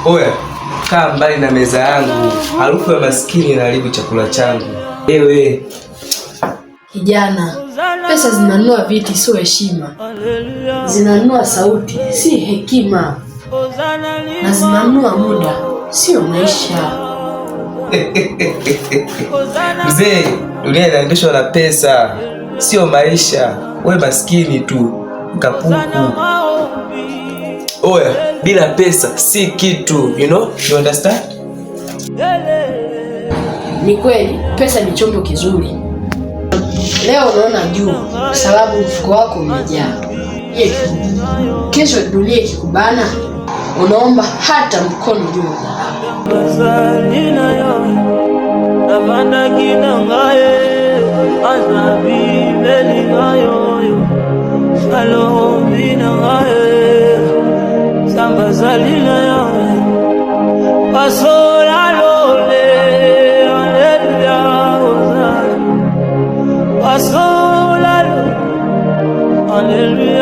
Oya, kaa mbali na meza yangu. Harufu ya maskini inaharibu chakula changu. Ewe kijana, pesa zinanunua viti, sio heshima. Zinanunua sauti, si hekima. Na zinanunua muda, sio maisha. Mzee, dunia inaendeshwa na pesa, sio maisha. We maskini tu, kapuku. Oya, bila pesa si kitu, you understand? Ni kweli, pesa ni chombo kizuri. Leo unaona juu, sababu mfuko wako umejaa. Kesho dunia ikikubana, unaomba hata mkono juu. Hallelujah.